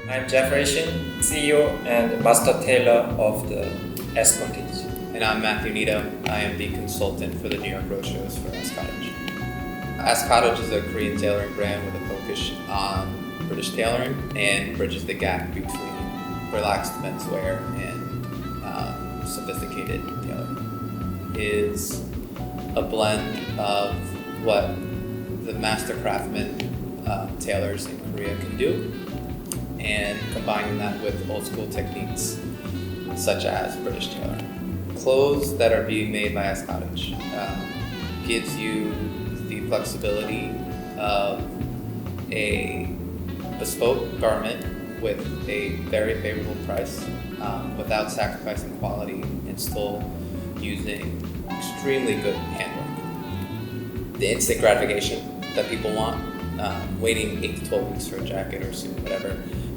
I'm Geoffrey, Shin, CEO and Master Tailor of the Escottage. And I'm Matthew Nitto. I am the consultant for the New York Road shows for Ascottage. Ascottage is a Korean tailoring brand with a focus on British tailoring and bridges the gap between relaxed menswear and sophisticated tailoring. It is a blend of what the master craftsmen tailors in Korea can do, and combining that with old school techniques such as British tailoring. Clothes that are being made by Ascottage gives you the flexibility of a bespoke garment with a very favorable price without sacrificing quality and still using extremely good handwork. The instant gratification that people want, waiting 8 to 12 weeks for a jacket or suit, whatever,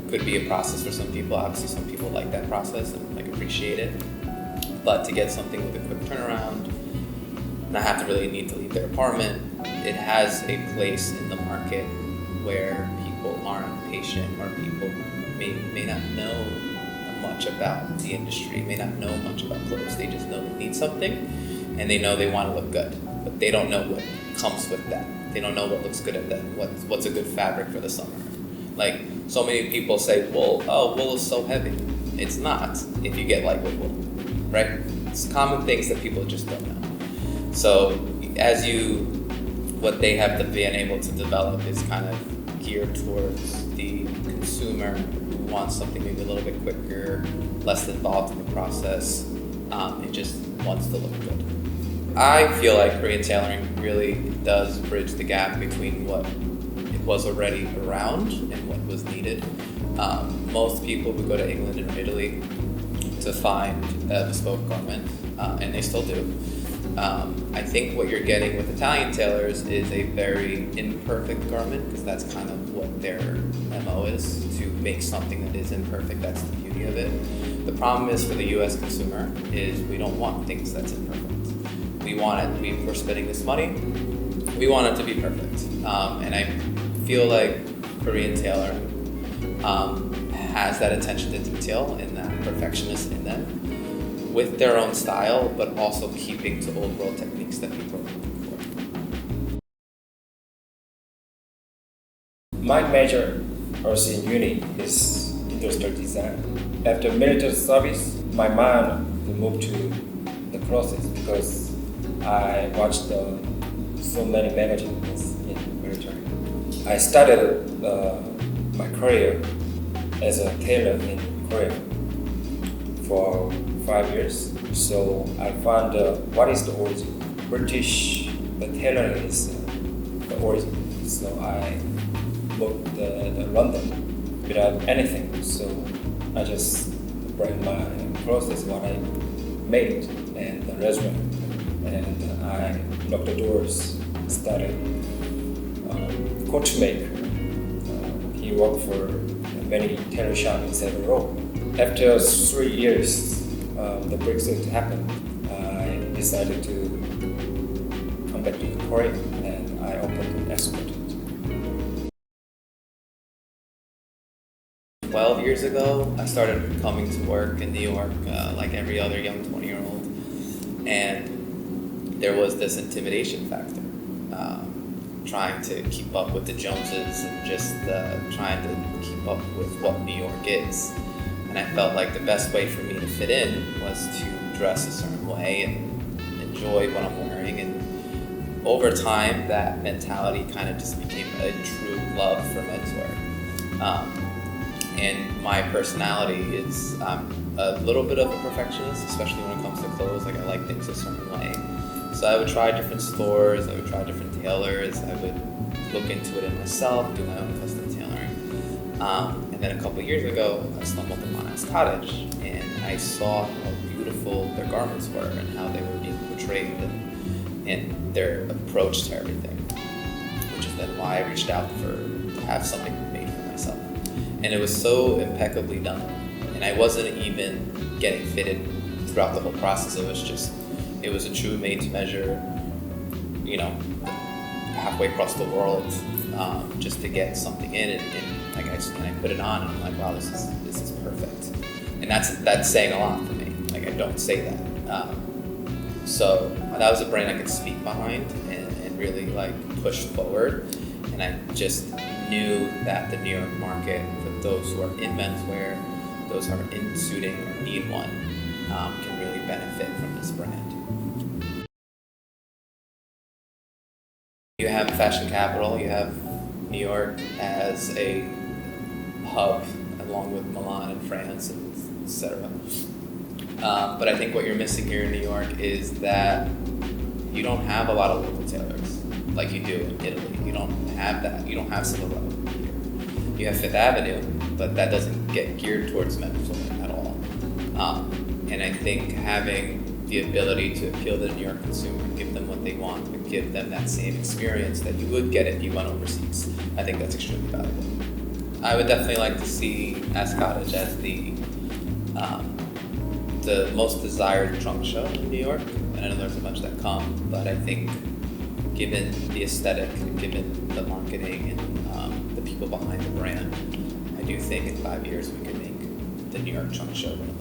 could be a process for some people. Obviously, some people like that process and appreciate it. But to get something with a quick turnaround, not have to really need to leave their apartment, it has a place in the market where people aren't patient, or people may not know much about the industry, may not know much about clothes. They just know they need something, and they know they want to look good, but they don't know what comes with that. They don't know what looks good at that. What's a good fabric for the summer? Like, so many people say, wool is so heavy. It's not if you get lightweight wool, right? It's common things that people just don't know. So what they have been able to develop is kind of geared towards the consumer who wants something maybe a little bit quicker, less involved in the process, and just wants to look good. I feel like Korean tailoring really does bridge the gap between what it was already around and what was needed. Most people would go to England and Italy to find a bespoke garment, and they still do. I think what you're getting with Italian tailors is a very imperfect garment, because that's kind of what their MO is, to make something that is imperfect. That's the beauty of it. The problem is for the US consumer is we don't want things that's imperfect. We want it, we're spending this money, we want it to be perfect. And I feel like Korean tailoring has that attention to detail and that perfectionist in them, with their own style, but also keeping to old world techniques that people are looking for. My major also in uni is industrial design. After military service, my mind moved to the process because I watched so many magazines in military. I started my career as a tailor in Korea for 5 years. So I found what is the origin. British tailoring is the origin. So I moved to London without anything. So I just bring my process, what I made, and the resume, and I knocked the doors. Started coat maker. He worked for many tailor shops in Seven Row. After 3 years, the Brexit happened. I decided to come back to Korea, and I opened an Escottage. 12 years ago, I started coming to work in New York like every other young 20-year-old, and there was this intimidation factor, trying to keep up with the Joneses and just trying to keep up with what New York is. And I felt like the best way for me to fit in was to dress a certain way and enjoy what I'm wearing. And over time, that mentality kind of just became a true love for menswear. And my personality is a little bit of a perfectionist, especially when it comes to clothes. Like, I like things a certain way. So I would try different stores, I would try different tailors, I would look into it in myself, do my own custom tailoring. And then a couple years ago, I stumbled upon Ascottage, and I saw how beautiful their garments were and how they were being portrayed and their approach to everything, which is then why I reached out to have something made for myself. And it was so impeccably done, and I wasn't even getting fitted throughout the whole process. It was a true made to measure, halfway across the world, just to get something in. And And I put it on and I'm like, wow, this is perfect. And that's saying a lot for me. Like I don't say that. So that was a brand I could speak behind and really like push forward. And I just knew that the New York market, for those who are in menswear, those who are in suiting or need one, can really benefit from this brand. You have fashion capital, you have New York as a hub, along with Milan and France, and etc. But I think what you're missing here in New York is that you don't have a lot of local tailors like you do in Italy. You don't have that. You don't have Silverado here. You have Fifth Avenue, but that doesn't get geared towards menswear at all. And I think having the ability to appeal to the New York consumer, give them what they want, but give them that same experience that you would get if you went overseas, I think that's extremely valuable. I would definitely like to see Ascottage as the most desired trunk show in New York. And I know there's a bunch that come, but I think given the aesthetic, given the marketing, and the people behind the brand, I do think in 5 years we can make the New York trunk show one of